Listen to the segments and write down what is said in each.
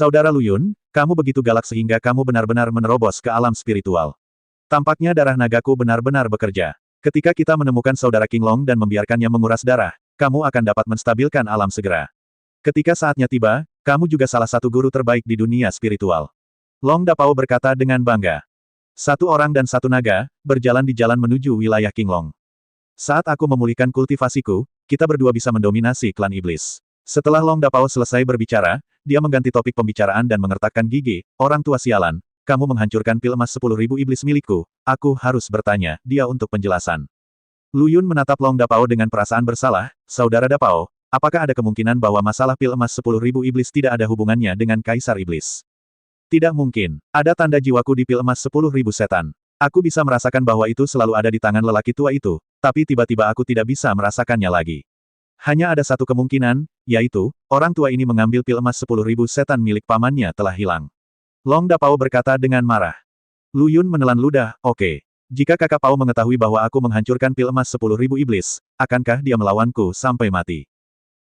Saudara Luyun, kamu begitu galak sehingga kamu benar-benar menerobos ke alam spiritual. Tampaknya darah nagaku benar-benar bekerja. Ketika kita menemukan saudara King Long dan membiarkannya menguras darah, kamu akan dapat menstabilkan alam segera. Ketika saatnya tiba, kamu juga salah satu guru terbaik di dunia spiritual. Long Dapao berkata dengan bangga. Satu orang dan satu naga, berjalan di jalan menuju wilayah King Long. Saat aku memulihkan kultivasiku, kita berdua bisa mendominasi klan iblis. Setelah Long Dapao selesai berbicara, dia mengganti topik pembicaraan dan mengertakkan gigi, orang tua sialan, kamu menghancurkan pil emas 10.000 iblis milikku, aku harus bertanya, dia untuk penjelasan. Luyun menatap Long Dapao dengan perasaan bersalah, saudara Dapao, apakah ada kemungkinan bahwa masalah pil emas 10.000 iblis tidak ada hubungannya dengan Kaisar Iblis? Tidak mungkin, ada tanda jiwaku di pil emas 10.000 setan. Aku bisa merasakan bahwa itu selalu ada di tangan lelaki tua itu, tapi tiba-tiba aku tidak bisa merasakannya lagi. Hanya ada satu kemungkinan, yaitu, orang tua ini mengambil pil emas 10.000 setan milik pamannya telah hilang. Long Dapao berkata dengan marah. Luyun menelan ludah, oke. Jika kakak Pao mengetahui bahwa aku menghancurkan pil emas 10.000 iblis, akankah dia melawanku sampai mati?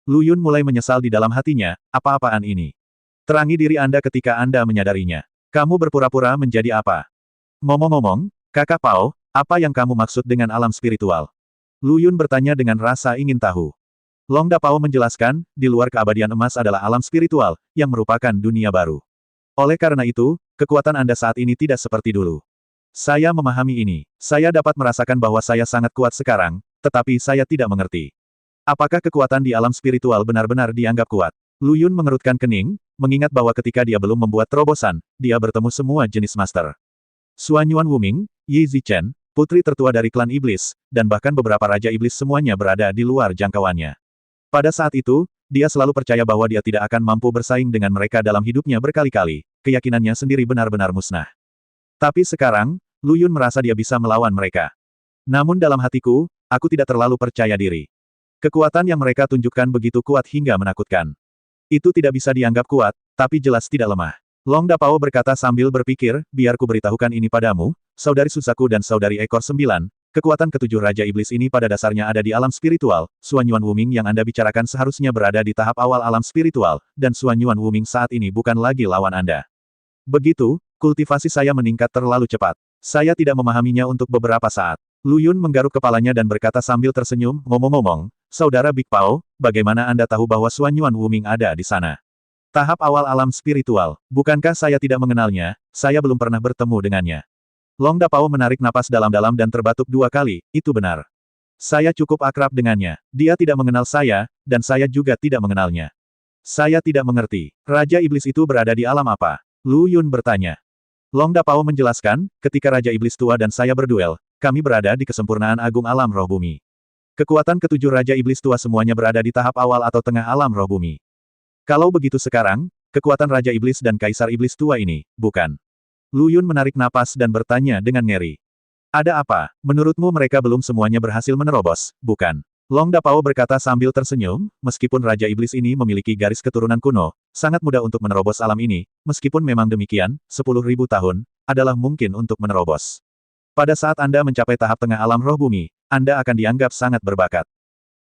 Luyun mulai menyesal di dalam hatinya, apa-apaan ini? Terangi diri Anda ketika Anda menyadarinya. Kamu berpura-pura menjadi apa? Ngomong-ngomong, kakak Pao, apa yang kamu maksud dengan alam spiritual? Luyun bertanya dengan rasa ingin tahu. Long Dapao menjelaskan, di luar keabadian emas adalah alam spiritual, yang merupakan dunia baru. Oleh karena itu, kekuatan Anda saat ini tidak seperti dulu. Saya memahami ini. Saya dapat merasakan bahwa saya sangat kuat sekarang, tetapi saya tidak mengerti. Apakah kekuatan di alam spiritual benar-benar dianggap kuat? Luyun mengerutkan kening, mengingat bahwa ketika dia belum membuat terobosan, dia bertemu semua jenis master. Suan Yuan Wuming, Yi Zichen, putri tertua dari klan iblis, dan bahkan beberapa raja iblis semuanya berada di luar jangkauannya. Pada saat itu, dia selalu percaya bahwa dia tidak akan mampu bersaing dengan mereka dalam hidupnya berkali-kali, keyakinannya sendiri benar-benar musnah. Tapi sekarang, Luyun merasa dia bisa melawan mereka. Namun dalam hatiku, aku tidak terlalu percaya diri. Kekuatan yang mereka tunjukkan begitu kuat hingga menakutkan. Itu tidak bisa dianggap kuat, tapi jelas tidak lemah. Long Dapao berkata sambil berpikir, biar ku beritahukan ini padamu, saudari Susaku dan saudari Ekor 9, kekuatan ketujuh Raja Iblis ini pada dasarnya ada di alam spiritual, Suan Yuan Wuming yang Anda bicarakan seharusnya berada di tahap awal alam spiritual, dan Suan Yuan Wuming saat ini bukan lagi lawan Anda. Begitu, kultivasi saya meningkat terlalu cepat. Saya tidak memahaminya untuk beberapa saat. Luyun menggaruk kepalanya dan berkata sambil tersenyum, ngomong-ngomong, saudara Big Pao, bagaimana Anda tahu bahwa Suan Yuan Wuming ada di sana? Tahap awal alam spiritual, bukankah saya tidak mengenalnya, saya belum pernah bertemu dengannya. Long Dapao menarik napas dalam-dalam dan terbatuk 2 kali, itu benar. Saya cukup akrab dengannya, dia tidak mengenal saya, dan saya juga tidak mengenalnya. Saya tidak mengerti, Raja Iblis itu berada di alam apa? Lu Yun bertanya. Long Dapao menjelaskan, ketika Raja Iblis tua dan saya berduel, kami berada di kesempurnaan agung alam roh bumi. Kekuatan ketujuh Raja Iblis tua semuanya berada di tahap awal atau tengah alam roh bumi. Kalau begitu sekarang, kekuatan Raja Iblis dan Kaisar Iblis tua ini, bukan? Luyun menarik napas dan bertanya dengan ngeri. Ada apa? Menurutmu mereka belum semuanya berhasil menerobos, bukan? Long Dapao berkata sambil tersenyum, meskipun Raja Iblis ini memiliki garis keturunan kuno, sangat mudah untuk menerobos alam ini, meskipun memang demikian, 10.000 tahun, adalah mungkin untuk menerobos. Pada saat Anda mencapai tahap tengah alam roh bumi, Anda akan dianggap sangat berbakat.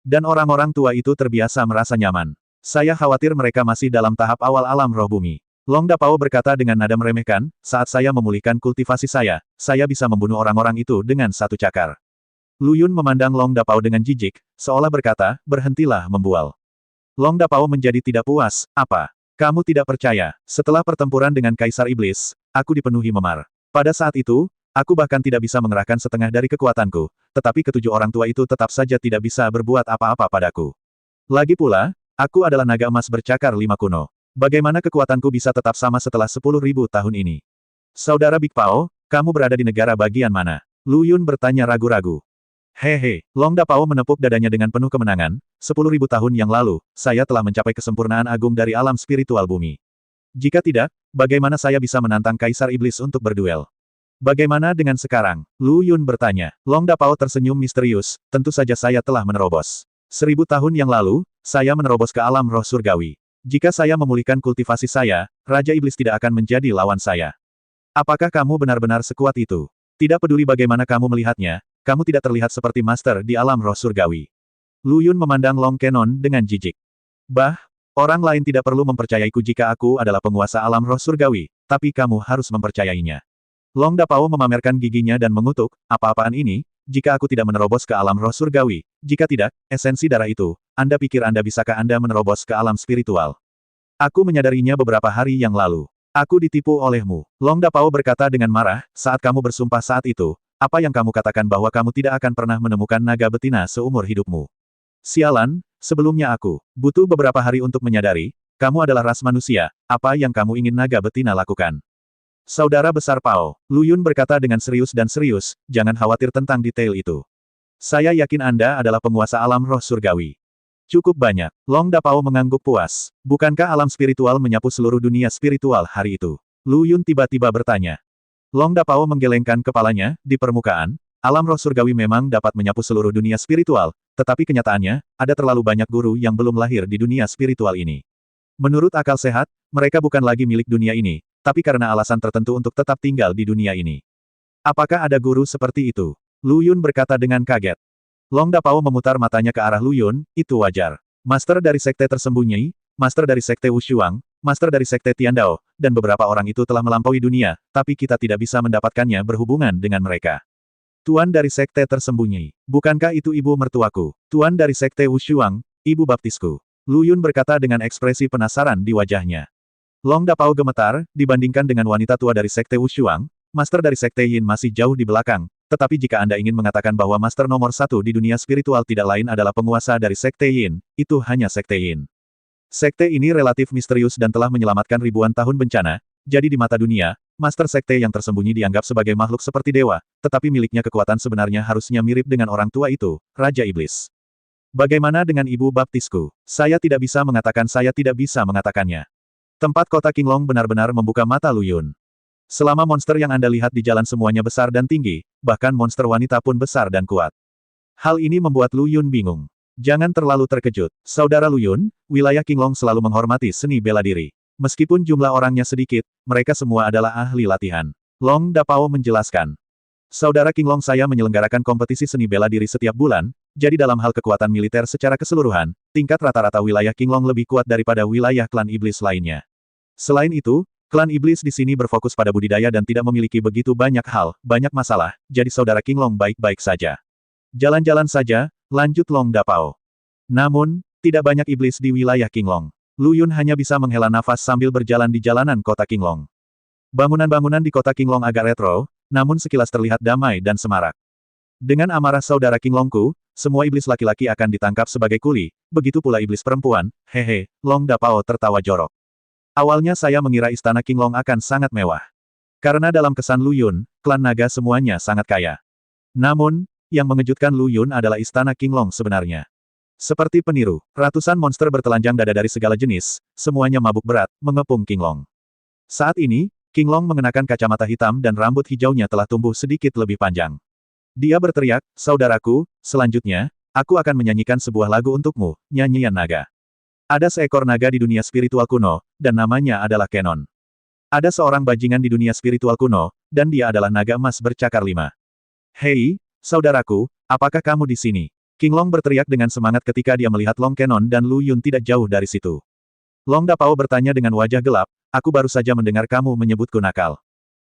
Dan orang-orang tua itu terbiasa merasa nyaman. Saya khawatir mereka masih dalam tahap awal alam roh bumi. Long Dapao berkata dengan nada meremehkan, saat saya memulihkan kultivasi saya bisa membunuh orang-orang itu dengan satu cakar. Luyun memandang Long Dapao dengan jijik, seolah berkata, berhentilah membual. Long Dapao menjadi tidak puas, apa? Kamu tidak percaya, setelah pertempuran dengan Kaisar Iblis, aku dipenuhi memar. Pada saat itu, aku bahkan tidak bisa mengerahkan setengah dari kekuatanku, tetapi ketujuh orang tua itu tetap saja tidak bisa berbuat apa-apa padaku. Lagi pula, aku adalah naga emas bercakar 5 kuno. Bagaimana kekuatanku bisa tetap sama setelah 10.000 tahun ini? Saudara Big Pao, kamu berada di negara bagian mana? Lu Yun bertanya ragu-ragu. Hehe, Long Dapao menepuk dadanya dengan penuh kemenangan, 10.000 tahun yang lalu, saya telah mencapai kesempurnaan agung dari alam spiritual bumi. Jika tidak, bagaimana saya bisa menantang Kaisar Iblis untuk berduel? Bagaimana dengan sekarang? Lu Yun bertanya. Long Dapao tersenyum misterius, tentu saja saya telah menerobos. 1000 tahun yang lalu, saya menerobos ke alam roh surgawi. Jika saya memulihkan kultivasi saya, Raja Iblis tidak akan menjadi lawan saya. Apakah kamu benar-benar sekuat itu? Tidak peduli bagaimana kamu melihatnya, kamu tidak terlihat seperti master di alam roh surgawi. Lu Yun memandang Long Kenon dengan jijik. Bah, Orang lain tidak perlu mempercayaiku jika aku adalah penguasa alam roh surgawi, tapi kamu harus mempercayainya. Long Dapao memamerkan giginya dan mengutuk, apa-apaan ini, jika aku tidak menerobos ke alam roh surgawi, jika tidak, esensi darah itu, Anda pikir bisakah Anda menerobos ke alam spiritual? Aku menyadarinya beberapa hari yang lalu. Aku ditipu olehmu. Long Dapao berkata dengan marah, saat kamu bersumpah saat itu, apa yang kamu katakan bahwa kamu tidak akan pernah menemukan naga betina seumur hidupmu. Sialan, sebelumnya aku butuh beberapa hari untuk menyadari, kamu adalah ras manusia, apa yang kamu ingin naga betina lakukan. Saudara besar Pao, Lu Yun berkata dengan serius dan serius, jangan khawatir tentang detail itu. Saya yakin Anda adalah penguasa alam roh surgawi. Cukup banyak. Long Dapao mengangguk puas. Bukankah alam spiritual menyapu seluruh dunia spiritual hari itu? Lu Yun tiba-tiba bertanya. Long Dapao menggelengkan kepalanya, di permukaan, alam roh surgawi memang dapat menyapu seluruh dunia spiritual, tetapi kenyataannya, ada terlalu banyak guru yang belum lahir di dunia spiritual ini. Menurut akal sehat, mereka bukan lagi milik dunia ini, tapi karena alasan tertentu untuk tetap tinggal di dunia ini. Apakah ada guru seperti itu? Lu Yun berkata dengan kaget. Long Dapao memutar matanya ke arah Lu Yun, itu wajar. Master dari sekte tersembunyi, master dari sekte Wushuang, master dari sekte Tiandao, dan beberapa orang itu telah melampaui dunia, tapi kita tidak bisa mendapatkannya berhubungan dengan mereka. Tuan dari sekte tersembunyi. Bukankah itu ibu mertuaku? Tuan dari sekte Wushuang, ibu baptisku. Lu Yun berkata dengan ekspresi penasaran di wajahnya. Long Dapao gemetar, dibandingkan dengan wanita tua dari sekte Wushuang, master dari sekte Yin masih jauh di belakang, tetapi jika Anda ingin mengatakan bahwa master nomor satu di dunia spiritual tidak lain adalah penguasa dari sekte Yin, itu hanya sekte Yin. Sekte ini relatif misterius dan telah menyelamatkan ribuan tahun bencana, jadi di mata dunia, master sekte yang tersembunyi dianggap sebagai makhluk seperti dewa, tetapi miliknya kekuatan sebenarnya harusnya mirip dengan orang tua itu, Raja Iblis. Bagaimana dengan ibu baptisku? Saya tidak bisa mengatakannya. Tempat kota Qinglong benar-benar membuka mata Lu Yun. Selama monster yang Anda lihat di jalan semuanya besar dan tinggi, bahkan monster wanita pun besar dan kuat. Hal ini membuat Lu Yun bingung. Jangan terlalu terkejut. Saudara Lu Yun, wilayah Qinglong selalu menghormati seni bela diri. Meskipun jumlah orangnya sedikit, mereka semua adalah ahli latihan. Long Dapao menjelaskan. Saudara Qinglong saya menyelenggarakan kompetisi seni bela diri setiap bulan, jadi dalam hal kekuatan militer secara keseluruhan, tingkat rata-rata wilayah Qinglong lebih kuat daripada wilayah klan iblis lainnya. Selain itu, klan iblis di sini berfokus pada budidaya dan tidak memiliki begitu banyak hal, banyak masalah, jadi saudara Qinglong baik-baik saja. Jalan-jalan saja, lanjut Long Dapao. Namun, tidak banyak iblis di wilayah Qinglong. Lu Yun hanya bisa menghela nafas sambil berjalan di jalanan kota Qinglong. Bangunan-bangunan di kota Qinglong agak retro, namun sekilas terlihat damai dan semarak. Dengan amarah saudara Qinglongku, semua iblis laki-laki akan ditangkap sebagai kuli, begitu pula iblis perempuan, hehe, Long Dapao tertawa jorok. Awalnya saya mengira istana Qinglong akan sangat mewah. Karena dalam kesan Lu Yun, klan naga semuanya sangat kaya. Namun, yang mengejutkan Lu Yun adalah istana Qinglong sebenarnya. Seperti peniru, ratusan monster bertelanjang dada dari segala jenis, semuanya mabuk berat, mengepung Qinglong. Saat ini, Qinglong mengenakan kacamata hitam dan rambut hijaunya telah tumbuh sedikit lebih panjang. Dia berteriak, saudaraku, selanjutnya, aku akan menyanyikan sebuah lagu untukmu, nyanyian naga. Ada seekor naga di dunia spiritual kuno, dan namanya adalah Kenon. Ada seorang bajingan di dunia spiritual kuno, dan dia adalah naga emas bercakar 5. Hei, saudaraku, apakah kamu di sini? Qinglong berteriak dengan semangat ketika dia melihat Long Kenon dan Lu Yun tidak jauh dari situ. Long Dapao bertanya dengan wajah gelap, aku baru saja mendengar kamu menyebutku nakal.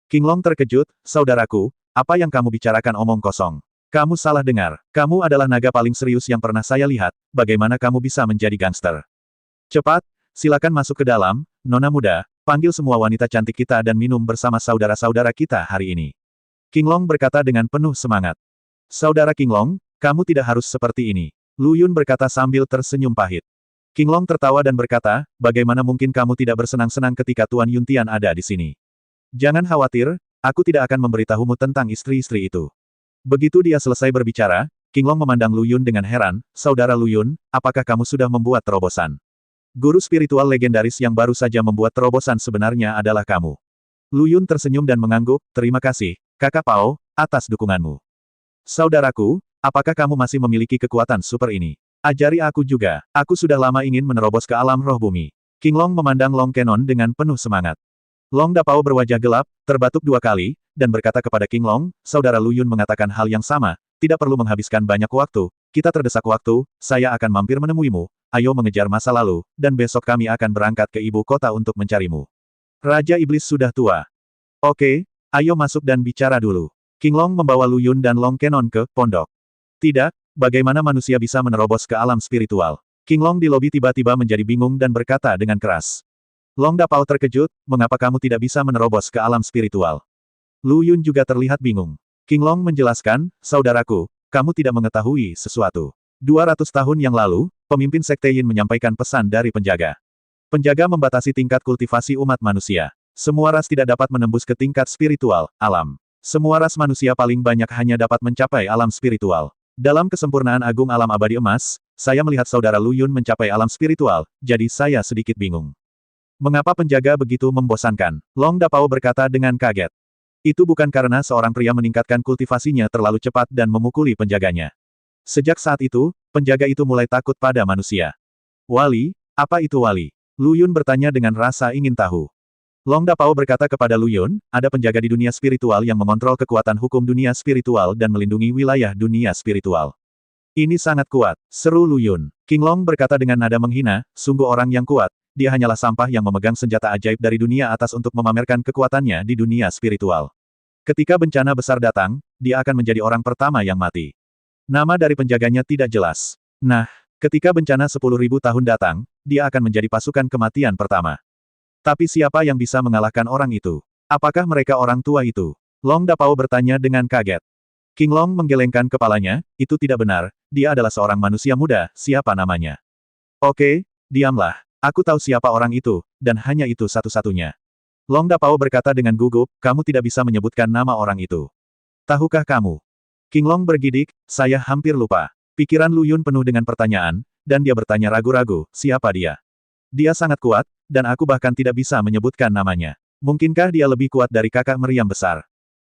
Qinglong terkejut, saudaraku, apa yang kamu bicarakan omong kosong? Kamu salah dengar, kamu adalah naga paling serius yang pernah saya lihat, bagaimana kamu bisa menjadi gangster? Cepat, silakan masuk ke dalam, nona muda, panggil semua wanita cantik kita dan minum bersama saudara-saudara kita hari ini. Qinglong berkata dengan penuh semangat. Saudara Qinglong, kamu tidak harus seperti ini. Lu Yun berkata sambil tersenyum pahit. Qinglong tertawa dan berkata, bagaimana mungkin kamu tidak bersenang-senang ketika Tuan Yuntian ada di sini? Jangan khawatir, aku tidak akan memberitahumu tentang istri-istri itu. Begitu dia selesai berbicara, Qinglong memandang Lu Yun dengan heran, saudara Lu Yun, apakah kamu sudah membuat terobosan? Guru spiritual legendaris yang baru saja membuat terobosan sebenarnya adalah kamu. Lu Yun tersenyum dan mengangguk, terima kasih, Kakak Pao, atas dukunganmu. Saudaraku, apakah kamu masih memiliki kekuatan super ini? Ajari aku juga, aku sudah lama ingin menerobos ke alam roh bumi. Qinglong memandang Long Kenon dengan penuh semangat. Long Dapao berwajah gelap, terbatuk 2 kali, dan berkata kepada Qinglong, saudara Lu Yun mengatakan hal yang sama, tidak perlu menghabiskan banyak waktu, kita terdesak waktu, saya akan mampir menemuimu, ayo mengejar masa lalu, dan besok kami akan berangkat ke ibu kota untuk mencarimu. Raja Iblis sudah tua. Oke, ayo masuk dan bicara dulu. King Long membawa Lu Yun dan Long Kenon ke pondok. Tidak, bagaimana manusia bisa menerobos ke alam spiritual? King Long di lobi tiba-tiba menjadi bingung dan berkata dengan keras. Long Dapao terkejut, mengapa kamu tidak bisa menerobos ke alam spiritual? Lu Yun juga terlihat bingung. King Long menjelaskan, saudaraku, kamu tidak mengetahui sesuatu. 200 tahun yang lalu, pemimpin Sekte Yin menyampaikan pesan dari penjaga. Penjaga membatasi tingkat kultivasi umat manusia. Semua ras tidak dapat menembus ke tingkat spiritual, alam. Semua ras manusia paling banyak hanya dapat mencapai alam spiritual. Dalam kesempurnaan agung alam abadi emas, saya melihat saudara Lu Yun mencapai alam spiritual, jadi saya sedikit bingung. Mengapa penjaga begitu membosankan? Long Dapao berkata dengan kaget. Itu bukan karena seorang pria meningkatkan kultivasinya terlalu cepat dan memukuli penjaganya. Sejak saat itu, penjaga itu mulai takut pada manusia. Wali, apa itu wali? Lu Yun bertanya dengan rasa ingin tahu. Long Dapao berkata kepada Lu Yun, ada penjaga di dunia spiritual yang mengontrol kekuatan hukum dunia spiritual dan melindungi wilayah dunia spiritual. Ini sangat kuat, seru Lu Yun. King Long berkata dengan nada menghina, sungguh orang yang kuat, dia hanyalah sampah yang memegang senjata ajaib dari dunia atas untuk memamerkan kekuatannya di dunia spiritual. Ketika bencana besar datang, dia akan menjadi orang pertama yang mati. Nama dari penjaganya tidak jelas. Nah, ketika bencana 10.000 tahun datang, dia akan menjadi pasukan kematian pertama. Tapi siapa yang bisa mengalahkan orang itu? Apakah mereka orang tua itu? Long Dapao bertanya dengan kaget. King Long menggelengkan kepalanya, itu tidak benar, dia adalah seorang manusia muda, siapa namanya? Oke, diamlah, aku tahu siapa orang itu, dan hanya itu satu-satunya. Long Dapao berkata dengan gugup, kamu tidak bisa menyebutkan nama orang itu. Tahukah kamu? King Long bergidik, saya hampir lupa. Pikiran Lu Yun penuh dengan pertanyaan, dan dia bertanya ragu-ragu, siapa dia? Dia sangat kuat, dan aku bahkan tidak bisa menyebutkan namanya. Mungkinkah dia lebih kuat dari kakak meriam besar?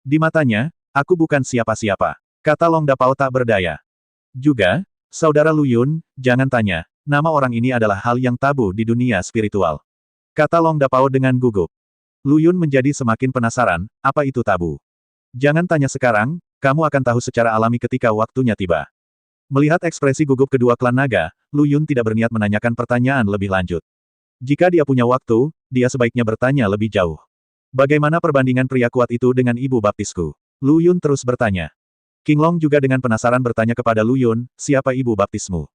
Di matanya, aku bukan siapa-siapa. Kata Long Dapao tak berdaya. Juga, saudara Lu Yun, jangan tanya, nama orang ini adalah hal yang tabu di dunia spiritual. Kata Long Dapao dengan gugup. Lu Yun menjadi semakin penasaran, apa itu tabu? Jangan tanya sekarang, kamu akan tahu secara alami ketika waktunya tiba. Melihat ekspresi gugup kedua klan naga, Lu Yun tidak berniat menanyakan pertanyaan lebih lanjut. Jika dia punya waktu, dia sebaiknya bertanya lebih jauh. Bagaimana perbandingan pria kuat itu dengan ibu baptisku? Lu Yun terus bertanya. King Long juga dengan penasaran bertanya kepada Lu Yun, siapa ibu baptismu?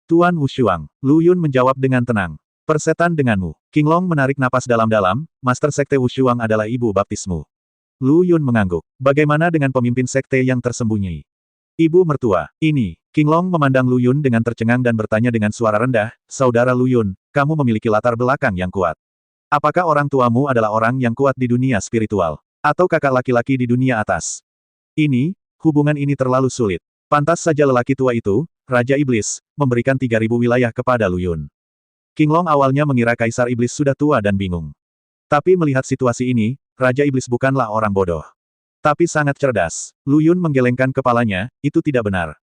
Tuan Wushuang. Lu Yun menjawab dengan tenang. Persetan denganmu. King Long menarik napas dalam-dalam, Master Sekte Wushuang adalah ibu baptismu. Lu Yun mengangguk. Bagaimana dengan pemimpin sekte yang tersembunyi? Ibu mertua. Ini. King Long memandang Lu Yun dengan tercengang dan bertanya dengan suara rendah, saudara Lu Yun, kamu memiliki latar belakang yang kuat. Apakah orang tuamu adalah orang yang kuat di dunia spiritual? Atau kakak laki-laki di dunia atas? Ini, hubungan ini terlalu sulit. Pantas saja lelaki tua itu, Raja Iblis, memberikan 3.000 wilayah kepada Lu Yun. King Long awalnya mengira Kaisar Iblis sudah tua dan bingung. Tapi melihat situasi ini, Raja Iblis bukanlah orang bodoh. Tapi sangat cerdas. Lu Yun menggelengkan kepalanya, itu tidak benar.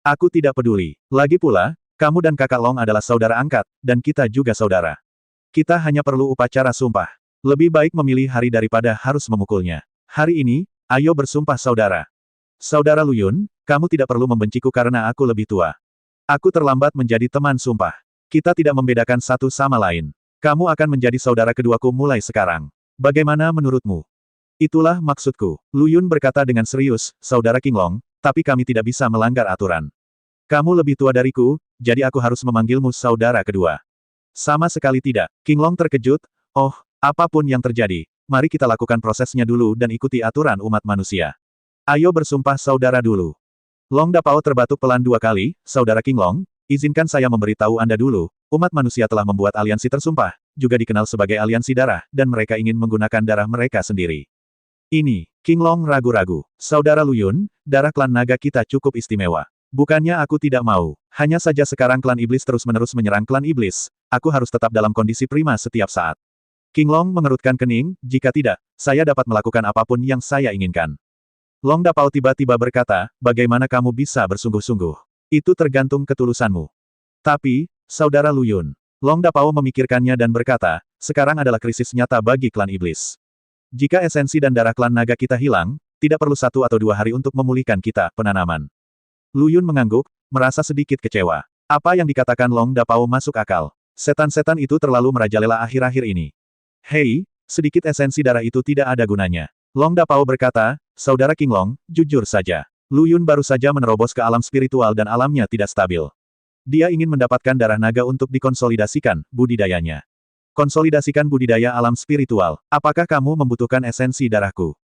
Aku tidak peduli. Lagi pula, kamu dan kakak Long adalah saudara angkat, dan kita juga saudara. Kita hanya perlu upacara sumpah. Lebih baik memilih hari daripada harus memukulnya. Hari ini, ayo bersumpah saudara. Saudara Lu Yun, kamu tidak perlu membenciku karena aku lebih tua. Aku terlambat menjadi teman sumpah. Kita tidak membedakan satu sama lain. Kamu akan menjadi saudara keduaku mulai sekarang. Bagaimana menurutmu? Itulah maksudku. Lu Yun berkata dengan serius, saudara King Long, tapi kami tidak bisa melanggar aturan. Kamu lebih tua dariku, jadi aku harus memanggilmu saudara kedua. Sama sekali tidak. King Long terkejut, oh, apapun yang terjadi, mari kita lakukan prosesnya dulu dan ikuti aturan umat manusia. Ayo bersumpah saudara dulu. Long Dapao terbatuk pelan 2 kali, saudara King Long, izinkan saya memberitahu Anda dulu, umat manusia telah membuat aliansi tersumpah, juga dikenal sebagai aliansi darah, dan mereka ingin menggunakan darah mereka sendiri. Ini, King Long ragu-ragu. Saudara Lu Yun, darah klan naga kita cukup istimewa. Bukannya aku tidak mau, hanya saja sekarang klan iblis terus-menerus menyerang klan iblis, aku harus tetap dalam kondisi prima setiap saat. King Long mengerutkan kening, jika tidak, saya dapat melakukan apapun yang saya inginkan. Long Dapao tiba-tiba berkata, bagaimana kamu bisa bersungguh-sungguh? Itu tergantung ketulusanmu. Tapi, saudara Lu Yun. Long Dapao memikirkannya dan berkata, sekarang adalah krisis nyata bagi klan iblis. Jika esensi dan darah klan naga kita hilang, tidak perlu 1 atau 2 hari untuk memulihkan kita, penanaman. Lu Yun mengangguk, merasa sedikit kecewa. Apa yang dikatakan Long Dapao masuk akal. Setan-setan itu terlalu merajalela akhir-akhir ini. Hei, sedikit esensi darah itu tidak ada gunanya. Long Dapao berkata, Saudara King Long, jujur saja. Lu Yun baru saja menerobos ke alam spiritual dan alamnya tidak stabil. Dia ingin mendapatkan darah naga untuk dikonsolidasikan, budidayanya. Konsolidasikan budidaya alam spiritual. Apakah kamu membutuhkan esensi darahku?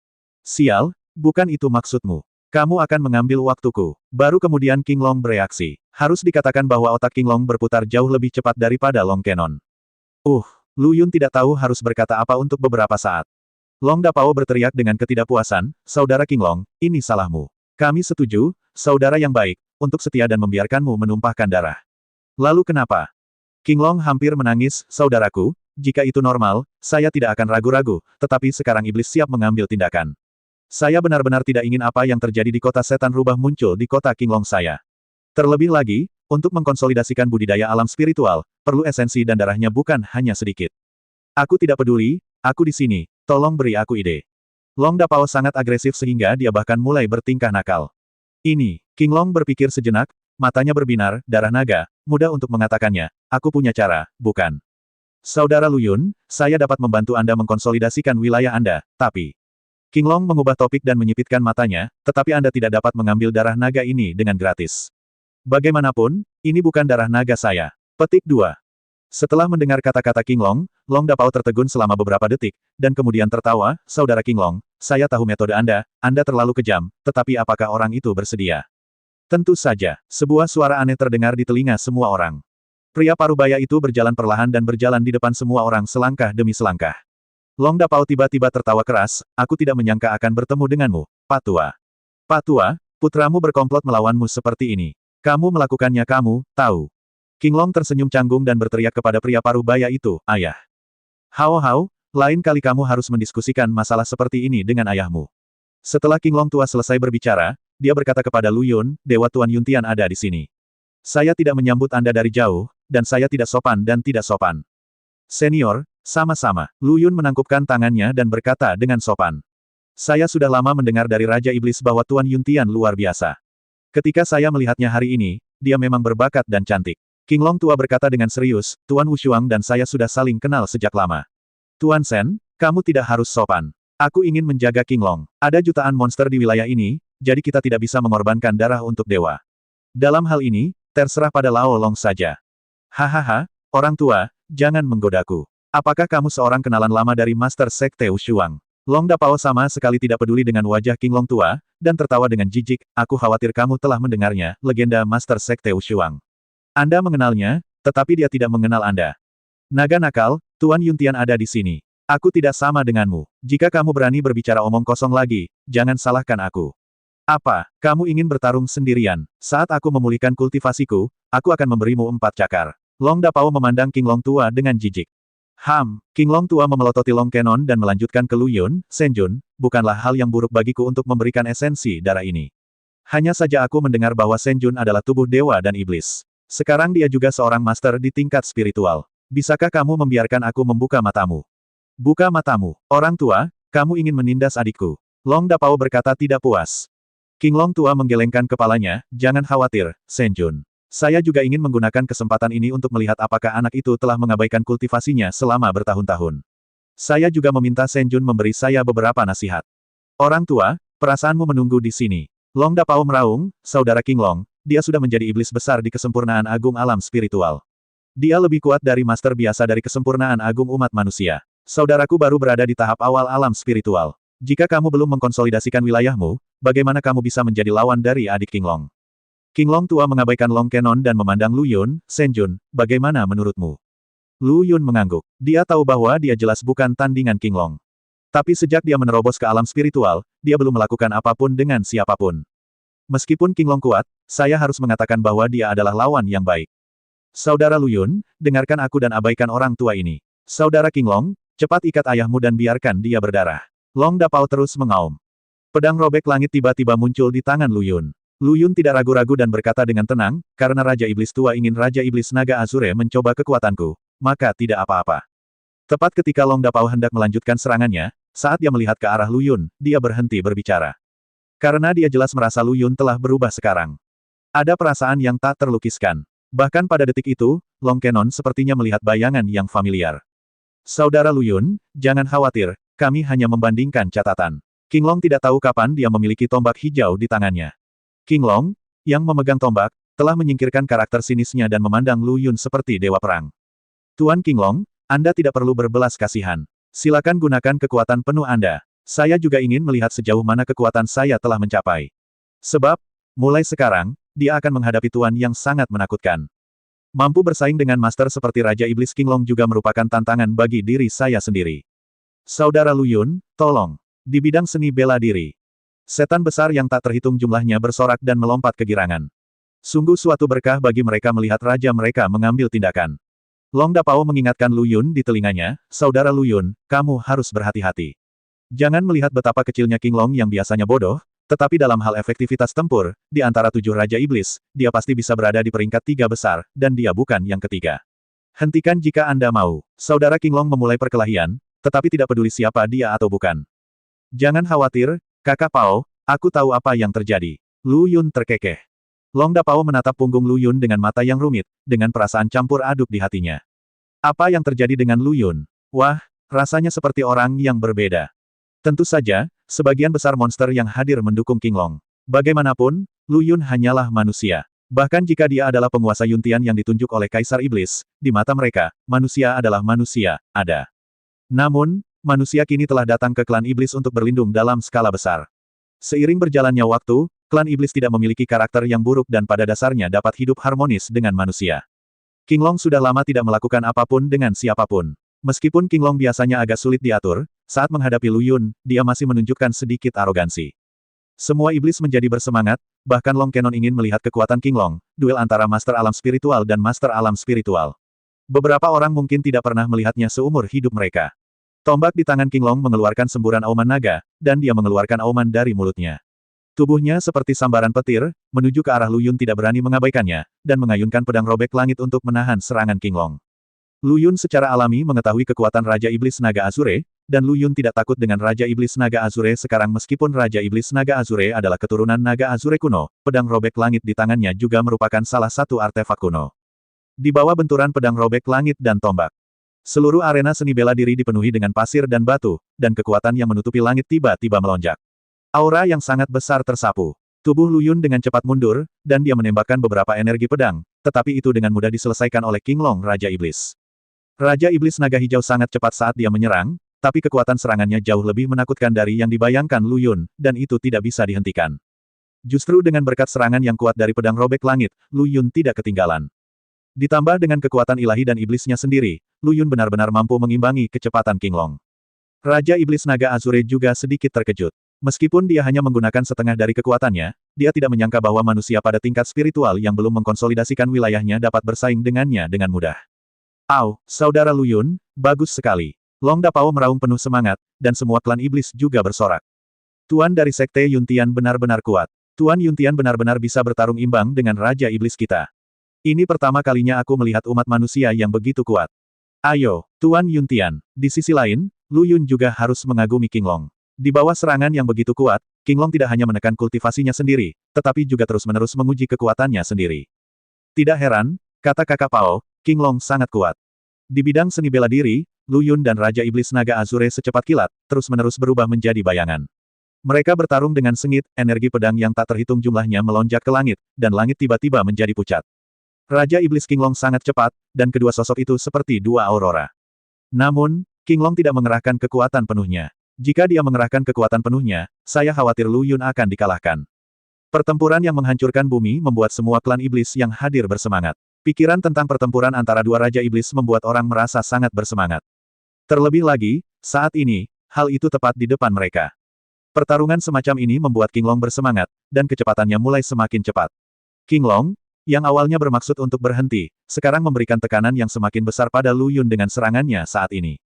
Sial, bukan itu maksudmu. Kamu akan mengambil waktuku. Baru kemudian King Long bereaksi. Harus dikatakan bahwa otak King Long berputar jauh lebih cepat daripada Long Cannon. Lu Yun tidak tahu harus berkata apa untuk beberapa saat. Long Dapao berteriak dengan ketidakpuasan, Saudara King Long, ini salahmu. Kami setuju, saudara yang baik, untuk setia dan membiarkanmu menumpahkan darah. Lalu kenapa? King Long hampir menangis, Saudaraku, jika itu normal, saya tidak akan ragu-ragu, tetapi sekarang iblis siap mengambil tindakan. Saya benar-benar tidak ingin apa yang terjadi di kota setan rubah muncul di kota King Long saya. Terlebih lagi, untuk mengkonsolidasikan budidaya alam spiritual, perlu esensi dan darahnya bukan hanya sedikit. Aku tidak peduli, aku di sini, tolong beri aku ide. Long Dapao sangat agresif sehingga dia bahkan mulai bertingkah nakal. Ini, King Long berpikir sejenak, matanya berbinar, darah naga, mudah untuk mengatakannya, aku punya cara, bukan? Saudara Lu Yun, saya dapat membantu Anda mengkonsolidasikan wilayah Anda, tapi... King Long mengubah topik dan menyipitkan matanya, tetapi Anda tidak dapat mengambil darah naga ini dengan gratis. Bagaimanapun, ini bukan darah naga saya. Petik 2. Setelah mendengar kata-kata King Long, Long Dapao tertegun selama beberapa detik, dan kemudian tertawa, Saudara King Long, saya tahu metode Anda terlalu kejam, tetapi apakah orang itu bersedia? Tentu saja, sebuah suara aneh terdengar di telinga semua orang. Pria parubaya itu berjalan perlahan dan berjalan di depan semua orang selangkah demi selangkah. Long Dapao tiba-tiba tertawa keras, aku tidak menyangka akan bertemu denganmu, Patua. Patua, putramu berkomplot melawanmu seperti ini. Kamu melakukannya kamu, tahu. King Long tersenyum canggung dan berteriak kepada pria parubaya itu, ayah. Hao, lain kali kamu harus mendiskusikan masalah seperti ini dengan ayahmu. Setelah King Long tua selesai berbicara, dia berkata kepada Lu Yun, Dewa Tuan Yuntian ada di sini. Saya tidak menyambut Anda dari jauh, dan saya tidak sopan dan tidak sopan. Senior, sama-sama. Lu Yun menangkupkan tangannya dan berkata dengan sopan. Saya sudah lama mendengar dari Raja Iblis bahwa Tuan Yuntian luar biasa. Ketika saya melihatnya hari ini, dia memang berbakat dan cantik. King Long tua berkata dengan serius, Tuan Wushuang dan saya sudah saling kenal sejak lama. Tuan Sen, kamu tidak harus sopan. Aku ingin menjaga King Long. Ada jutaan monster di wilayah ini, jadi kita tidak bisa mengorbankan darah untuk dewa. Dalam hal ini, terserah pada Lao Long saja. Hahaha, orang tua, jangan menggodaku. Apakah kamu seorang kenalan lama dari Master Sekte Wushuang? Long Dapao sama sekali tidak peduli dengan wajah King Long tua, dan tertawa dengan jijik, aku khawatir kamu telah mendengarnya, legenda Master Sekte Wushuang. Anda mengenalnya, tetapi dia tidak mengenal Anda. Naga nakal, Tuan Yuntian ada di sini. Aku tidak sama denganmu. Jika kamu berani berbicara omong kosong lagi, jangan salahkan aku. Apa, kamu ingin bertarung sendirian? Saat aku memulihkan kultivasiku, aku akan memberimu 4 cakar. Long Dapao memandang King Long tua dengan jijik. King Long tua memelototi Long Cannon dan melanjutkan ke Lu Yun, Senjun, bukanlah hal yang buruk bagiku untuk memberikan esensi darah ini. Hanya saja aku mendengar bahwa Senjun adalah tubuh dewa dan iblis. Sekarang dia juga seorang master di tingkat spiritual. Bisakah kamu membiarkan aku membuka matamu? Buka matamu, orang tua, kamu ingin menindas adikku. Long Dapao berkata tidak puas. King Long tua menggelengkan kepalanya, jangan khawatir, Senjun. Saya juga ingin menggunakan kesempatan ini untuk melihat apakah anak itu telah mengabaikan kultivasinya selama bertahun-tahun. Saya juga meminta Senjun memberi saya beberapa nasihat. Orang tua, perasaanmu menunggu di sini. Long Dapao meraung, Saudara King Long, dia sudah menjadi iblis besar di kesempurnaan agung alam spiritual. Dia lebih kuat dari master biasa dari kesempurnaan agung umat manusia. Saudaraku baru berada di tahap awal alam spiritual. Jika kamu belum mengkonsolidasikan wilayahmu, bagaimana kamu bisa menjadi lawan dari adik King Long? King Long tua mengabaikan Long Cannon dan memandang Lu Yun, Senjun, bagaimana menurutmu? Lu Yun mengangguk. Dia tahu bahwa dia jelas bukan tandingan King Long. Tapi sejak dia menerobos ke alam spiritual, dia belum melakukan apapun dengan siapapun. Meskipun King Long kuat, saya harus mengatakan bahwa dia adalah lawan yang baik. Saudara Lu Yun, dengarkan aku dan abaikan orang tua ini. Saudara King Long, cepat ikat ayahmu dan biarkan dia berdarah. Long Dapao terus mengaum. Pedang robek langit tiba-tiba muncul di tangan Lu Yun. Lu Yun tidak ragu-ragu dan berkata dengan tenang, karena Raja Iblis tua ingin Raja Iblis Naga Azure mencoba kekuatanku, maka tidak apa-apa. Tepat ketika Long Dapao hendak melanjutkan serangannya, saat dia melihat ke arah Lu Yun, dia berhenti berbicara. Karena dia jelas merasa Lu Yun telah berubah sekarang. Ada perasaan yang tak terlukiskan. Bahkan pada detik itu, Long Kenon sepertinya melihat bayangan yang familiar. Saudara Lu Yun, jangan khawatir, kami hanya membandingkan catatan. King Long tidak tahu kapan dia memiliki tombak hijau di tangannya. King Long, yang memegang tombak, telah menyingkirkan karakter sinisnya dan memandang Lu Yun seperti dewa perang. Tuan King Long, Anda tidak perlu berbelas kasihan. Silakan gunakan kekuatan penuh Anda. Saya juga ingin melihat sejauh mana kekuatan saya telah mencapai. Sebab, mulai sekarang, dia akan menghadapi tuan yang sangat menakutkan. Mampu bersaing dengan master seperti Raja Iblis King Long juga merupakan tantangan bagi diri saya sendiri. Saudara Lu Yun, tolong. Di bidang seni bela diri. Setan besar yang tak terhitung jumlahnya bersorak dan melompat kegirangan. Sungguh suatu berkah bagi mereka melihat raja mereka mengambil tindakan. Long Dapao mengingatkan Lu Yun di telinganya, Saudara Lu Yun, kamu harus berhati-hati. Jangan melihat betapa kecilnya King Long yang biasanya bodoh, tetapi dalam hal efektivitas tempur, di antara 7 Raja Iblis, dia pasti bisa berada di peringkat 3 besar, dan dia bukan yang ketiga. Hentikan jika Anda mau. Saudara King Long memulai perkelahian, tetapi tidak peduli siapa dia atau bukan. Jangan khawatir, Kakak Pao, aku tahu apa yang terjadi. Lu Yun terkekeh. Long Dapao menatap punggung Lu Yun dengan mata yang rumit, dengan perasaan campur aduk di hatinya. Apa yang terjadi dengan Lu Yun? Wah, rasanya seperti orang yang berbeda. Tentu saja, sebagian besar monster yang hadir mendukung King Long. Bagaimanapun, Lu Yun hanyalah manusia. Bahkan jika dia adalah penguasa Yuntian yang ditunjuk oleh Kaisar Iblis, di mata mereka, manusia adalah manusia, ada. Namun, manusia kini telah datang ke klan Iblis untuk berlindung dalam skala besar. Seiring berjalannya waktu, klan Iblis tidak memiliki karakter yang buruk dan pada dasarnya dapat hidup harmonis dengan manusia. King Long sudah lama tidak melakukan apapun dengan siapapun. Meskipun King Long biasanya agak sulit diatur, saat menghadapi Lu Yun, dia masih menunjukkan sedikit arogansi. Semua iblis menjadi bersemangat, bahkan Long Kenon ingin melihat kekuatan King Long, duel antara Master Alam Spiritual dan Master Alam Spiritual. Beberapa orang mungkin tidak pernah melihatnya seumur hidup mereka. Tombak di tangan King Long mengeluarkan semburan auman naga, dan dia mengeluarkan auman dari mulutnya. Tubuhnya seperti sambaran petir, menuju ke arah Lu Yun tidak berani mengabaikannya, dan mengayunkan pedang robek langit untuk menahan serangan King Long. Lu Yun secara alami mengetahui kekuatan Raja Iblis Naga Azure, dan Lu Yun tidak takut dengan Raja Iblis Naga Azure sekarang meskipun Raja Iblis Naga Azure adalah keturunan Naga Azure kuno, pedang robek langit di tangannya juga merupakan salah satu artefak kuno. Di bawah benturan pedang robek langit dan tombak, seluruh arena seni bela diri dipenuhi dengan pasir dan batu, dan kekuatan yang menutupi langit tiba-tiba melonjak. Aura yang sangat besar tersapu. Tubuh Lu Yun dengan cepat mundur, dan dia menembakkan beberapa energi pedang, tetapi itu dengan mudah diselesaikan oleh King Long Raja Iblis. Raja Iblis Naga Hijau sangat cepat saat dia menyerang, tapi kekuatan serangannya jauh lebih menakutkan dari yang dibayangkan Lu Yun, dan itu tidak bisa dihentikan. Justru dengan berkat serangan yang kuat dari pedang robek langit, Lu Yun tidak ketinggalan. Ditambah dengan kekuatan ilahi dan iblisnya sendiri, Lu Yun benar-benar mampu mengimbangi kecepatan King Long. Raja Iblis Naga Azure juga sedikit terkejut. Meskipun dia hanya menggunakan setengah dari kekuatannya, dia tidak menyangka bahwa manusia pada tingkat spiritual yang belum mengkonsolidasikan wilayahnya dapat bersaing dengannya dengan mudah. Au, Saudara Lu Yun, bagus sekali. Long Dapao meraung penuh semangat, dan semua klan iblis juga bersorak. Tuan dari Sekte Yuntian benar-benar kuat. Tuan Yuntian benar-benar bisa bertarung imbang dengan Raja Iblis kita. Ini pertama kalinya aku melihat umat manusia yang begitu kuat. Ayo, Tuan Yuntian. Di sisi lain, Lu Yun juga harus mengagumi King Long. Di bawah serangan yang begitu kuat, King Long tidak hanya menekan kultivasinya sendiri, tetapi juga terus-menerus menguji kekuatannya sendiri. Tidak heran, kata Kakak Pao, King Long sangat kuat. Di bidang seni bela diri, Lu Yun dan Raja Iblis Naga Azure secepat kilat, terus-menerus berubah menjadi bayangan. Mereka bertarung dengan sengit, energi pedang yang tak terhitung jumlahnya melonjak ke langit, dan langit tiba-tiba menjadi pucat. Raja Iblis King Long sangat cepat, dan kedua sosok itu seperti dua aurora. Namun, King Long tidak mengerahkan kekuatan penuhnya. Jika dia mengerahkan kekuatan penuhnya, saya khawatir Lu Yun akan dikalahkan. Pertempuran yang menghancurkan bumi membuat semua klan iblis yang hadir bersemangat. Pikiran tentang pertempuran antara dua Raja Iblis membuat orang merasa sangat bersemangat. Terlebih lagi, saat ini, hal itu tepat di depan mereka. Pertarungan semacam ini membuat King Long bersemangat, dan kecepatannya mulai semakin cepat. King Long, yang awalnya bermaksud untuk berhenti, sekarang memberikan tekanan yang semakin besar pada Lu Yun dengan serangannya saat ini.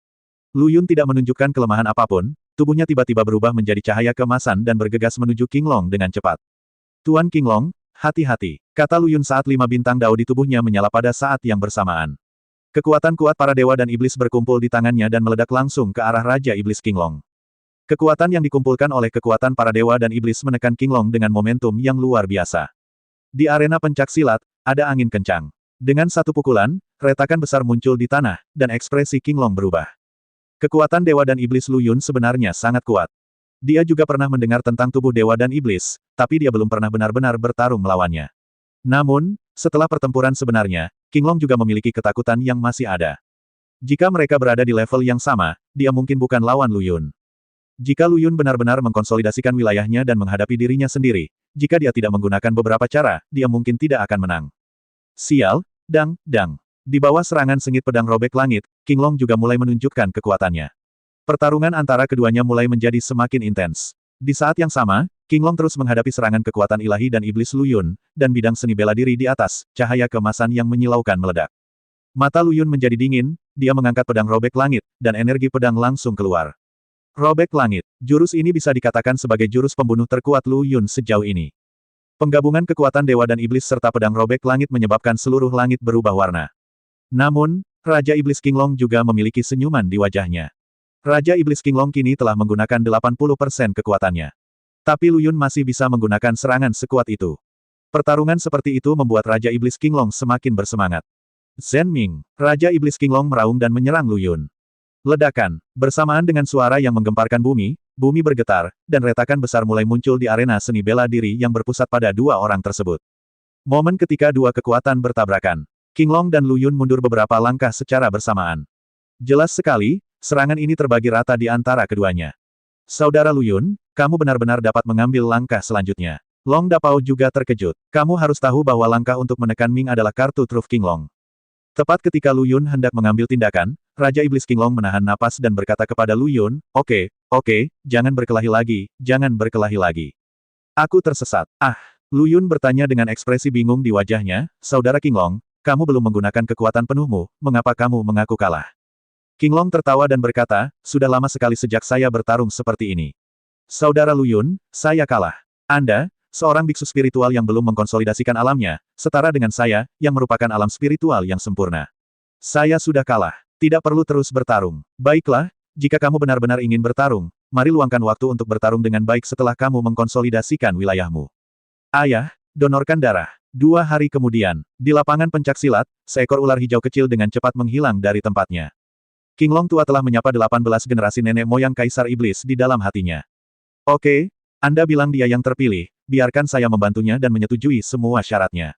Lu Yun tidak menunjukkan kelemahan apapun, tubuhnya tiba-tiba berubah menjadi cahaya keemasan dan bergegas menuju King Long dengan cepat. Tuan King Long, hati-hati, kata Lu Yun saat 5 bintang dao di tubuhnya menyala pada saat yang bersamaan. Kekuatan kuat para dewa dan iblis berkumpul di tangannya dan meledak langsung ke arah Raja Iblis King Long. Kekuatan yang dikumpulkan oleh kekuatan para dewa dan iblis menekan King Long dengan momentum yang luar biasa. Di arena pencak silat, ada angin kencang. Dengan satu pukulan, retakan besar muncul di tanah, dan ekspresi King Long berubah. Kekuatan dewa dan iblis Lu Yun sebenarnya sangat kuat. Dia juga pernah mendengar tentang tubuh dewa dan iblis, tapi dia belum pernah benar-benar bertarung melawannya. Namun, setelah pertempuran sebenarnya, King Long juga memiliki ketakutan yang masih ada. Jika mereka berada di level yang sama, dia mungkin bukan lawan Lu Yun. Jika Lu Yun benar-benar mengkonsolidasikan wilayahnya dan menghadapi dirinya sendiri, jika dia tidak menggunakan beberapa cara, dia mungkin tidak akan menang. Sial, dang. Di bawah serangan sengit pedang robek langit, King Long juga mulai menunjukkan kekuatannya. Pertarungan antara keduanya mulai menjadi semakin intens. Di saat yang sama, King Long terus menghadapi serangan kekuatan ilahi dan iblis Lu Yun, dan bidang seni bela diri di atas, cahaya keemasan yang menyilaukan meledak. Mata Lu Yun menjadi dingin, dia mengangkat pedang robek langit, dan energi pedang langsung keluar. Robek langit. Jurus ini bisa dikatakan sebagai jurus pembunuh terkuat Lu Yun sejauh ini. Penggabungan kekuatan dewa dan iblis serta pedang robek langit menyebabkan seluruh langit berubah warna. Namun, Raja Iblis King Long juga memiliki senyuman di wajahnya. Raja Iblis King Long kini telah menggunakan 80% kekuatannya. Tapi Lu Yun masih bisa menggunakan serangan sekuat itu. Pertarungan seperti itu membuat Raja Iblis King Long semakin bersemangat. Zhen Ming. Raja Iblis King Long meraung dan menyerang Lu Yun. Ledakan. Bersamaan dengan suara yang menggemparkan bumi, bumi bergetar, dan retakan besar mulai muncul di arena seni bela diri yang berpusat pada dua orang tersebut. Momen ketika dua kekuatan bertabrakan. King Long dan Lu Yun mundur beberapa langkah secara bersamaan. Jelas sekali, serangan ini terbagi rata di antara keduanya. Saudara Lu Yun, kamu benar-benar dapat mengambil langkah selanjutnya. Long Dapao juga terkejut. Kamu harus tahu bahwa langkah untuk menekan Ming adalah kartu truf King Long. Tepat ketika Lu Yun hendak mengambil tindakan, Raja Iblis King Long menahan napas dan berkata kepada Lu Yun, Oke, jangan berkelahi lagi. Aku tersesat. Lu Yun bertanya dengan ekspresi bingung di wajahnya, Saudara King Long, kamu belum menggunakan kekuatan penuhmu, mengapa kamu mengaku kalah? King Long tertawa dan berkata, sudah lama sekali sejak saya bertarung seperti ini. Saudara Lu Yun, saya kalah. Anda, seorang biksu spiritual yang belum mengkonsolidasikan alamnya, setara dengan saya, yang merupakan alam spiritual yang sempurna. Saya sudah kalah. Tidak perlu terus bertarung. Baiklah, jika kamu benar-benar ingin bertarung, mari luangkan waktu untuk bertarung dengan baik setelah kamu mengkonsolidasikan wilayahmu. Ayah, donorkan darah. 2 hari kemudian, di lapangan pencak silat, seekor ular hijau kecil dengan cepat menghilang dari tempatnya. King Long tua telah menyapa 18 generasi nenek moyang Kaisar Iblis di dalam hatinya. Oke, Anda bilang dia yang terpilih, biarkan saya membantunya dan menyetujui semua syaratnya.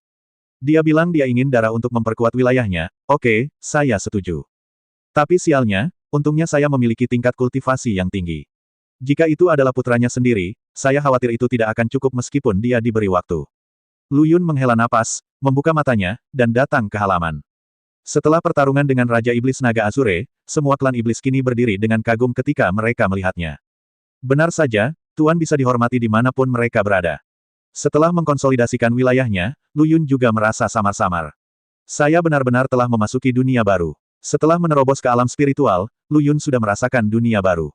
Dia bilang dia ingin darah untuk memperkuat wilayahnya, oke, saya setuju. Tapi sialnya, untungnya saya memiliki tingkat kultivasi yang tinggi. Jika itu adalah putranya sendiri, saya khawatir itu tidak akan cukup meskipun dia diberi waktu. Lu Yun menghela napas, membuka matanya, dan datang ke halaman. Setelah pertarungan dengan Raja Iblis Naga Azure, semua klan iblis kini berdiri dengan kagum ketika mereka melihatnya. Benar saja, Tuan bisa dihormati dimanapun mereka berada. Setelah mengkonsolidasikan wilayahnya, Lu Yun juga merasa samar-samar. Saya benar-benar telah memasuki dunia baru. Setelah menerobos ke alam spiritual, Lu Yun sudah merasakan dunia baru.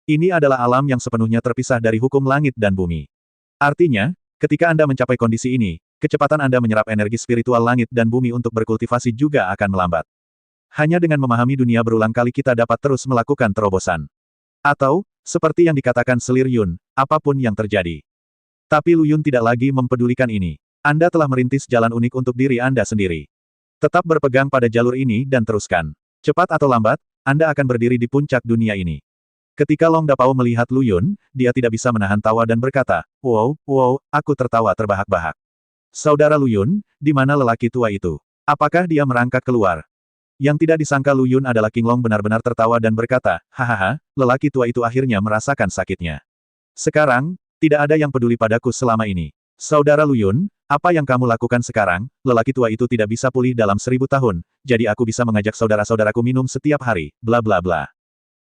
Ini adalah alam yang sepenuhnya terpisah dari hukum langit dan bumi. Artinya, ketika Anda mencapai kondisi ini, kecepatan Anda menyerap energi spiritual langit dan bumi untuk berkultivasi juga akan melambat. Hanya dengan memahami dunia berulang kali kita dapat terus melakukan terobosan. Atau, seperti yang dikatakan Selir Yun, apapun yang terjadi. Tapi Lu Yun tidak lagi mempedulikan ini. Anda telah merintis jalan unik untuk diri Anda sendiri. Tetap berpegang pada jalur ini dan teruskan. Cepat atau lambat, Anda akan berdiri di puncak dunia ini. Ketika Long Dapao melihat Lu Yun, dia tidak bisa menahan tawa dan berkata, Wow, aku tertawa terbahak-bahak. Saudara Lu Yun, di mana lelaki tua itu? Apakah dia merangkak keluar? Yang tidak disangka Lu Yun adalah King Long benar-benar tertawa dan berkata, Hahaha, lelaki tua itu akhirnya merasakan sakitnya. Sekarang, tidak ada yang peduli padaku selama ini. Saudara Lu Yun, apa yang kamu lakukan sekarang? Lelaki tua itu tidak bisa pulih dalam 1000 tahun, jadi aku bisa mengajak saudara-saudaraku minum setiap hari, bla bla bla.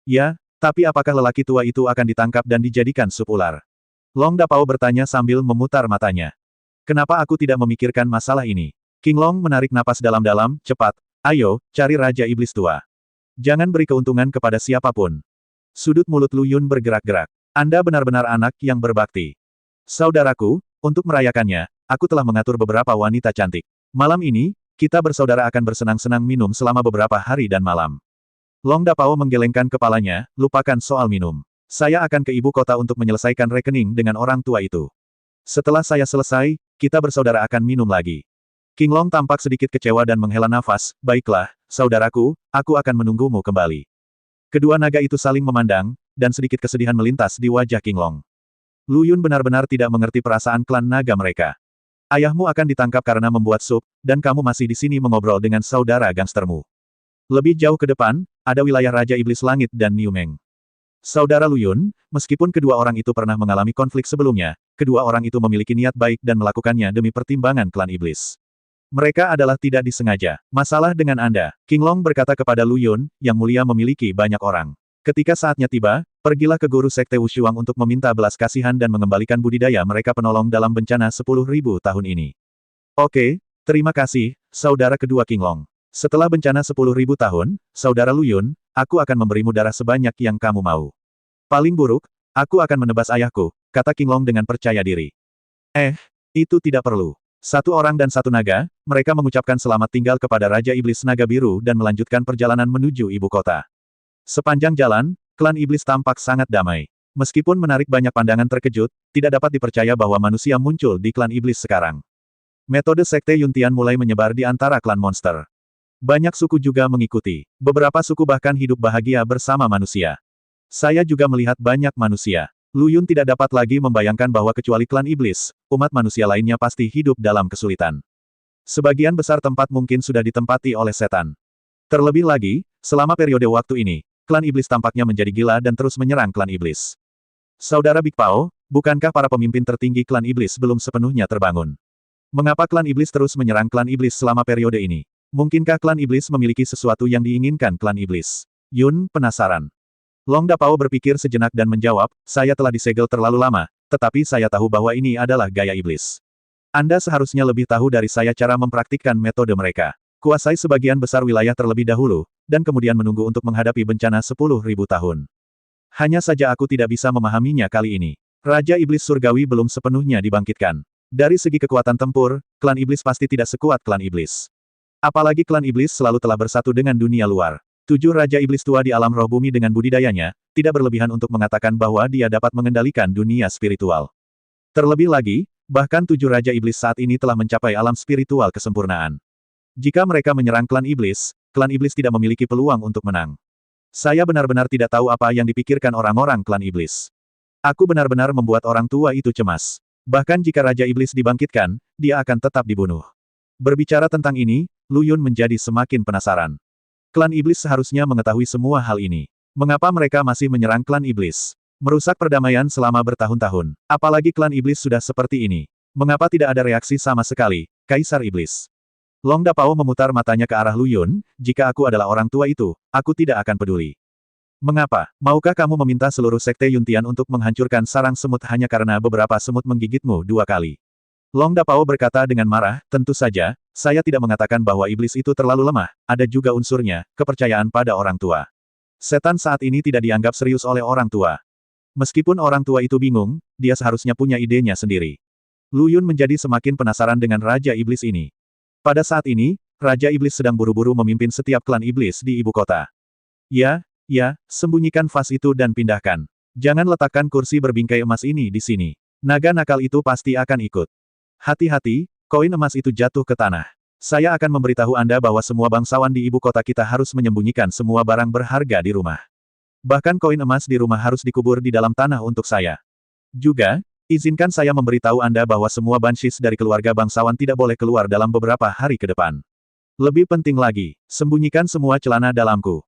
Ya, tapi apakah lelaki tua itu akan ditangkap dan dijadikan sup ular? Long Dapao bertanya sambil memutar matanya. Kenapa aku tidak memikirkan masalah ini? King Long menarik napas dalam-dalam, cepat, ayo, cari Raja Iblis Tua. Jangan beri keuntungan kepada siapapun. Sudut mulut Lu Yun bergerak-gerak. Anda benar-benar anak yang berbakti. Saudaraku, untuk merayakannya, aku telah mengatur beberapa wanita cantik. Malam ini, kita bersaudara akan bersenang-senang minum selama beberapa hari dan malam. Long Dapao menggelengkan kepalanya, lupakan soal minum. Saya akan ke ibu kota untuk menyelesaikan rekening dengan orang tua itu. Setelah saya selesai, kita bersaudara akan minum lagi. King Long tampak sedikit kecewa dan menghela nafas, baiklah, saudaraku, aku akan menunggumu kembali. Kedua naga itu saling memandang, dan sedikit kesedihan melintas di wajah King Long. Lu Yun benar-benar tidak mengerti perasaan klan naga mereka. Ayahmu akan ditangkap karena membuat sup, dan kamu masih di sini mengobrol dengan saudara gangstermu. Lebih jauh ke depan, ada wilayah Raja Iblis Langit dan Niu Meng. Saudara Lu Yun, meskipun kedua orang itu pernah mengalami konflik sebelumnya, kedua orang itu memiliki niat baik dan melakukannya demi pertimbangan klan iblis. Mereka adalah tidak disengaja. Masalah dengan Anda, King Long berkata kepada Lu Yun, yang mulia memiliki banyak orang. Ketika saatnya tiba, pergilah ke guru Sekte Wushuang untuk meminta belas kasihan dan mengembalikan budidaya mereka penolong dalam bencana 10.000 tahun ini. Oke, terima kasih, saudara kedua King Long. Setelah bencana 10.000 tahun, saudara Lu Yun, aku akan memberimu darah sebanyak yang kamu mau. Paling buruk, aku akan menebas ayahku, kata King Long dengan percaya diri. Itu tidak perlu. Satu orang dan satu naga, mereka mengucapkan selamat tinggal kepada Raja Iblis Naga Biru dan melanjutkan perjalanan menuju ibu kota. Sepanjang jalan, klan iblis tampak sangat damai. Meskipun menarik banyak pandangan terkejut, tidak dapat dipercaya bahwa manusia muncul di klan iblis sekarang. Metode Sekte Yuntian mulai menyebar di antara klan monster. Banyak suku juga mengikuti. Beberapa suku bahkan hidup bahagia bersama manusia. Saya juga melihat banyak manusia. Lu Yun tidak dapat lagi membayangkan bahwa kecuali klan iblis, umat manusia lainnya pasti hidup dalam kesulitan. Sebagian besar tempat mungkin sudah ditempati oleh setan. Terlebih lagi, selama periode waktu ini, klan iblis tampaknya menjadi gila dan terus menyerang klan iblis. Saudara Big Pao, bukankah para pemimpin tertinggi klan iblis belum sepenuhnya terbangun? Mengapa klan iblis terus menyerang klan iblis selama periode ini? Mungkinkah klan iblis memiliki sesuatu yang diinginkan klan iblis? Yun penasaran. Long Dapao berpikir sejenak dan menjawab, saya telah disegel terlalu lama, tetapi saya tahu bahwa ini adalah gaya iblis. Anda seharusnya lebih tahu dari saya cara mempraktikkan metode mereka. Kuasai sebagian besar wilayah terlebih dahulu, dan kemudian menunggu untuk menghadapi bencana 10.000 tahun. Hanya saja aku tidak bisa memahaminya kali ini. Raja Iblis Surgawi belum sepenuhnya dibangkitkan. Dari segi kekuatan tempur, klan iblis pasti tidak sekuat klan iblis. Apalagi klan iblis selalu telah bersatu dengan dunia luar. 7 Raja Iblis tua di alam roh bumi dengan budidayanya, tidak berlebihan untuk mengatakan bahwa dia dapat mengendalikan dunia spiritual. Terlebih lagi, bahkan 7 Raja Iblis saat ini telah mencapai alam spiritual kesempurnaan. Jika mereka menyerang klan iblis tidak memiliki peluang untuk menang. Saya benar-benar tidak tahu apa yang dipikirkan orang-orang klan iblis. Aku benar-benar membuat orang tua itu cemas. Bahkan jika Raja Iblis dibangkitkan, dia akan tetap dibunuh. Berbicara tentang ini, Lu Yun menjadi semakin penasaran. Klan iblis seharusnya mengetahui semua hal ini. Mengapa mereka masih menyerang klan iblis? Merusak perdamaian selama bertahun-tahun. Apalagi klan iblis sudah seperti ini. Mengapa tidak ada reaksi sama sekali, Kaisar Iblis? Long Dapao memutar matanya ke arah Lu Yun, jika aku adalah orang tua itu, aku tidak akan peduli. Mengapa? Maukah kamu meminta seluruh Sekte Yuntian untuk menghancurkan sarang semut hanya karena beberapa semut menggigitmu 2 kali? Long Dapao berkata dengan marah, tentu saja, saya tidak mengatakan bahwa iblis itu terlalu lemah, ada juga unsurnya, kepercayaan pada orang tua. Setan saat ini tidak dianggap serius oleh orang tua. Meskipun orang tua itu bingung, dia seharusnya punya idenya sendiri. Lu Yun menjadi semakin penasaran dengan Raja Iblis ini. Pada saat ini, Raja Iblis sedang buru-buru memimpin setiap klan iblis di ibu kota. Ya, sembunyikan vas itu dan pindahkan. Jangan letakkan kursi berbingkai emas ini di sini. Naga nakal itu pasti akan ikut. Hati-hati, koin emas itu jatuh ke tanah. Saya akan memberitahu Anda bahwa semua bangsawan di ibu kota kita harus menyembunyikan semua barang berharga di rumah. Bahkan koin emas di rumah harus dikubur di dalam tanah untuk saya. Juga, izinkan saya memberitahu Anda bahwa semua banshees dari keluarga bangsawan tidak boleh keluar dalam beberapa hari ke depan. Lebih penting lagi, sembunyikan semua celana dalamku.